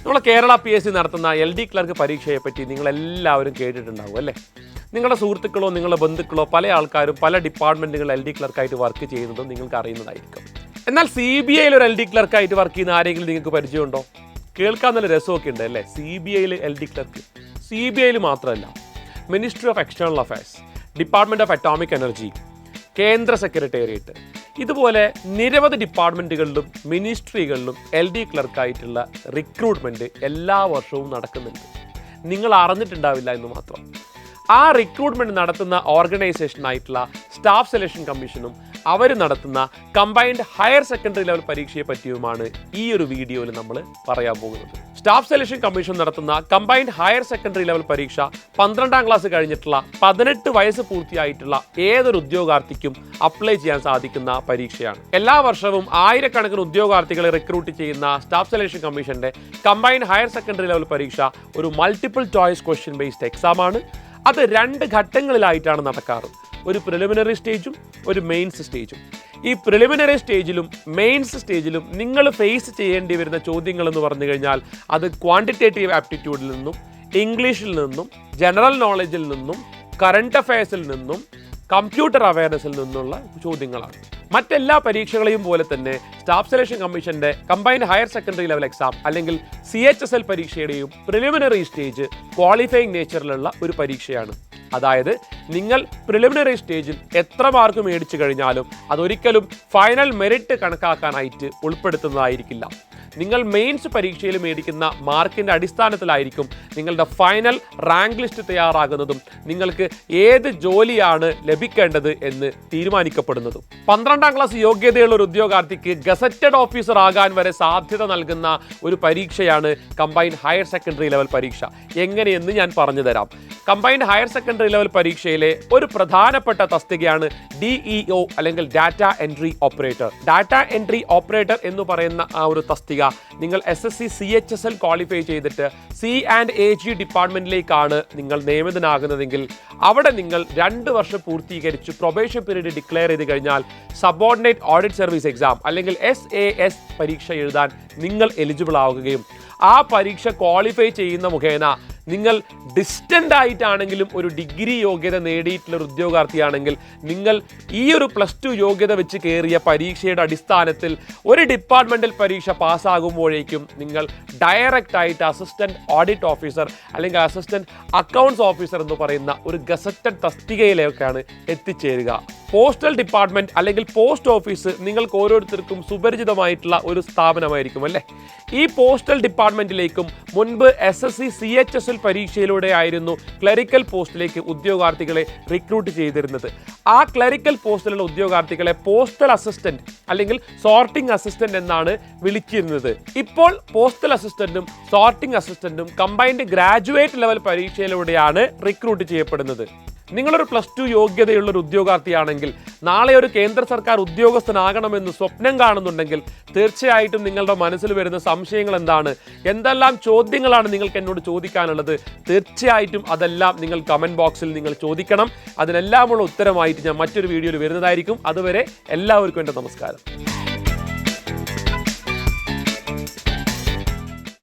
നമ്മൾ കേരള PSC നടത്തുന്ന LD clerk പരീക്ഷയെ പറ്റി നിങ്ങളെല്ലാവരും കേട്ടിട്ടുണ്ടാവും അല്ലേ? നിങ്ങളുടെ സുഹൃത്തുക്കളോ നിങ്ങളുടെ ബന്ധുക്കളോ പല ആൾക്കാരും പല ഡിപ്പാർട്ട്മെൻറ്റുകൾ LD ക്ലർക്കായിട്ട് വർക്ക് ചെയ്യുന്നതും നിങ്ങൾക്ക് അറിയുന്നതായിരിക്കും. എന്നാൽ CBIയിൽ ഒരു LD ക്ലർക്കായിട്ട് വർക്ക് ചെയ്യുന്ന ആരെങ്കിലും നിങ്ങൾക്ക് പരിചയമുണ്ടോ? കേൾക്കാൻ നല്ല രസമൊക്കെ ഉണ്ട് അല്ലേ? CBIയിൽ LD ക്ലർക്ക്. CBIയിൽ മാത്രമല്ല, ministry of external affairs, department of atomic energy, കേന്ദ്ര സെക്രട്ടേറിയറ്റ്, ഇതുപോലെ നിരവധി ഡിപ്പാർട്ട്മെൻറ്റുകളിലും മിനിസ്ട്രികളിലും LD ക്ലർക്കായിട്ടുള്ള റിക്രൂട്ട്മെൻറ്റ് എല്ലാ വർഷവും നടക്കുന്നുണ്ട്. നിങ്ങൾ അറിഞ്ഞിട്ടുണ്ടാവില്ല എന്ന് മാത്രം. ആ റിക്രൂട്ട്മെൻറ്റ് നടത്തുന്ന ഓർഗനൈസേഷനായിട്ടുള്ള സ്റ്റാഫ് സെലക്ഷൻ കമ്മീഷനും അവർ നടത്തുന്ന കമ്പൈൻഡ് ഹയർ സെക്കൻഡറി ലെവൽ പരീക്ഷയെ പറ്റിയുമാണ് ഈ ഒരു വീഡിയോയിൽ നമ്മൾ പറയാൻ പോകുന്നത്. സ്റ്റാഫ് സെലക്ഷൻ കമ്മീഷൻ നടത്തുന്ന കമ്പൈൻഡ് ഹയർ സെക്കൻഡറി ലെവൽ പരീക്ഷ 12ാം ക്ലാസ് കഴിഞ്ഞിട്ടുള്ള 18 വയസ്സ് പൂർത്തിയായിട്ടുള്ള ഏതൊരു ഉദ്യോഗാർത്ഥിക്കും അപ്ലൈ ചെയ്യാൻ സാധിക്കുന്ന പരീക്ഷയാണ്. എല്ലാ വർഷവും ആയിരക്കണക്കിന് ഉദ്യോഗാർത്ഥികളെ റിക്രൂട്ട് ചെയ്യുന്ന സ്റ്റാഫ് സെലക്ഷൻ കമ്മീഷന്റെ കമ്പൈൻഡ് ഹയർ സെക്കൻഡറി ലെവൽ പരീക്ഷ ഒരു multiple choice question based exam ആണ്. അത് 2 ഘട്ടങ്ങളിലായിട്ടാണ് നടക്കാറ്. ഒരു പ്രിലിമിനറി സ്റ്റേജും ഒരു മെയിൻസ് സ്റ്റേജും. ഈ പ്രിലിമിനറി സ്റ്റേജിലും മെയിൻസ് സ്റ്റേജിലും നിങ്ങൾ ഫേസ് ചെയ്യേണ്ടി വരുന്ന ചോദ്യങ്ങൾ എന്ന് പറഞ്ഞു കഴിഞ്ഞാൽ അത് ക്വാണ്ടിറ്റേറ്റീവ് ആപ്റ്റിറ്റ്യൂഡിൽ നിന്നും, ഇംഗ്ലീഷിൽ നിന്നും, ജനറൽ നോളജിൽ നിന്നും, കറണ്ട് അഫയേഴ്സിൽ നിന്നും, കമ്പ്യൂട്ടർ അവയർനെസ്സിൽ നിന്നുള്ള ചോദ്യങ്ങളാണ്. മറ്റെല്ലാ പരീക്ഷകളെയും പോലെ തന്നെ സ്റ്റാഫ് സെലക്ഷൻ കമ്മീഷന്റെ combined higher secondary level exam അല്ലെങ്കിൽ CHSL പരീക്ഷയുടെയും പ്രിലിമിനറി സ്റ്റേജ് ക്വാളിഫയിങ് നേച്ചറിലുള്ള ഒരു പരീക്ഷയാണ്. അതായത് നിങ്ങൾ പ്രിലിമിനറി സ്റ്റേജിൽ എത്ര മാർക്ക് മേടിച്ചു കഴിഞ്ഞാലും അതൊരിക്കലും ഫൈനൽ മെറിറ്റ് കണക്കാക്കാനായിട്ട് ഉൾപ്പെടുത്തുന്നതായിരിക്കില്ല. നിങ്ങൾ മെയിൻസ് പരീക്ഷയിൽ മേടിക്കുന്ന മാർക്കിൻ്റെ അടിസ്ഥാനത്തിലായിരിക്കും നിങ്ങളുടെ ഫൈനൽ റാങ്ക് ലിസ്റ്റ് തയ്യാറാകുന്നതും നിങ്ങൾക്ക് ഏത് ജോലിയാണ് ലഭിക്കേണ്ടത് എന്ന് തീരുമാനിക്കപ്പെടുന്നതും. 12ാം ക്ലാസ് യോഗ്യതയുള്ള ഒരു ഉദ്യോഗാർത്ഥിക്ക് ഗസറ്റഡ് ഓഫീസർ ആകാൻ വരെ സാധ്യത നൽകുന്ന ഒരു പരീക്ഷയാണ് കമ്പൈൻഡ് ഹയർ സെക്കൻഡറി ലെവൽ പരീക്ഷ. എങ്ങനെയെന്ന് ഞാൻ പറഞ്ഞു തരാം. കമ്പൈൻഡ് ഹയർ സെക്കൻഡറി ലെവൽ പരീക്ഷയിലെ ഒരു പ്രധാനപ്പെട്ട തസ്തികയാണ് DEO അല്ലെങ്കിൽ data entry operator. Data entry operator എന്ന് പറയുന്ന ആ ഒരു തസ്തിക നിങ്ങൾ SSC CHSL ക്വാളിഫൈ ചെയ്തിട്ട് C&AG ഡിപ്പാർട്ട്മെന്റിലേക്കാണ് നിങ്ങൾ നിയമിതനാകുന്നതെങ്കിൽ അവിടെ നിങ്ങൾ 2 വർഷം പൂർത്തീകരിച്ച് പ്രൊബേഷൻ പീരീഡ് ഡിക്ലെയർ ചെയ്ത് കഴിഞ്ഞാൽ സബോർഡിനേറ്റ് ഓഡിറ്റ് സർവീസ് എക്സാം അല്ലെങ്കിൽ SAS പരീക്ഷ എഴുതാൻ നിങ്ങൾ എലിജിബിൾ ആവുകയും ആ പരീക്ഷ ക്വാളിഫൈ ചെയ്യുന്ന മുഖേന നിങ്ങൾ ഡിസ്റ്റൻ്റ് ആയിട്ടാണെങ്കിലും ഒരു ഡിഗ്രി യോഗ്യത നേടിയിട്ടുള്ള ഒരു ഉദ്യോഗാർത്ഥിയാണെങ്കിൽ നിങ്ങൾ ഈ ഒരു +2 യോഗ്യത വെച്ച് കയറിയ പരീക്ഷയുടെ അടിസ്ഥാനത്തിൽ ഒരു ഡിപ്പാർട്ട്മെൻറ്റൽ പരീക്ഷ പാസ്സാകുമ്പോഴേക്കും നിങ്ങൾ ഡയറക്റ്റ് ആയിട്ട് അസിസ്റ്റൻറ്റ് ഓഡിറ്റ് ഓഫീസർ അല്ലെങ്കിൽ അസിസ്റ്റൻറ്റ് അക്കൗണ്ട്സ് ഓഫീസർ എന്ന് പറയുന്ന ഒരു ഗസറ്റഡ് തസ്തികയിലേക്കാണ് എത്തിച്ചേരുക. പോസ്റ്റൽ ഡിപ്പാർട്ട്മെൻറ്റ് അല്ലെങ്കിൽ പോസ്റ്റ് ഓഫീസ് നിങ്ങൾക്ക് ഓരോരുത്തർക്കും സുപരിചിതമായിട്ടുള്ള ഒരു സ്ഥാപനമായിരിക്കും അല്ലേ? ഈ പോസ്റ്റൽ ഡിപ്പാർട്ട്മെൻറ്റിലേക്കും മുൻപ് SSC CHSL പരീക്ഷയിലൂടെ ആയിരുന്നു ക്ലറിക്കൽ പോസ്റ്റിലേക്ക് ഉദ്യോഗാർത്ഥികളെ റിക്രൂട്ട് ചെയ്തിരുന്നത്. ആ ക്ലറിക്കൽ പോസ്റ്റിലുള്ള ഉദ്യോഗാർത്ഥികളെ പോസ്റ്റൽ അസിസ്റ്റന്റ് അല്ലെങ്കിൽ സോർട്ടിംഗ് അസിസ്റ്റന്റ് എന്നാണ് വിളിച്ചിരുന്നത്. ഇപ്പോൾ പോസ്റ്റൽ അസിസ്റ്റന്റും സോർട്ടിംഗ് അസിസ്റ്റന്റും കമ്പൈൻഡ് ഗ്രാജുവേറ്റ് ലെവൽ പരീക്ഷയിലൂടെയാണ് റിക്രൂട്ട് ചെയ്യപ്പെടുന്നത്. നിങ്ങളൊരു +2 യോഗ്യതയുള്ള ഒരു ഉദ്യോഗാർത്ഥിയാണെങ്കിൽ നാളെ ഒരു കേന്ദ്ര സർക്കാർ ഉദ്യോഗസ്ഥനാകണമെന്ന് സ്വപ്നം കാണുന്നുണ്ടെങ്കിൽ തീർച്ചയായിട്ടും നിങ്ങളുടെ മനസ്സിൽ വരുന്ന സംശയങ്ങൾ എന്താണ്, എന്തെല്ലാം ചോദ്യങ്ങളാണ് നിങ്ങൾക്ക് എന്നോട് ചോദിക്കാനുള്ളത്, തീർച്ചയായിട്ടും അതെല്ലാം നിങ്ങൾ കമൻറ്റ് ബോക്സിൽ നിങ്ങൾ ചോദിക്കണം. അതിനെല്ലാമുള്ള ഉത്തരമായിട്ട് ഞാൻ മറ്റൊരു വീഡിയോയിൽ വരുന്നതായിരിക്കും. അതുവരെ എല്ലാവർക്കും എൻ്റെ നമസ്കാരം.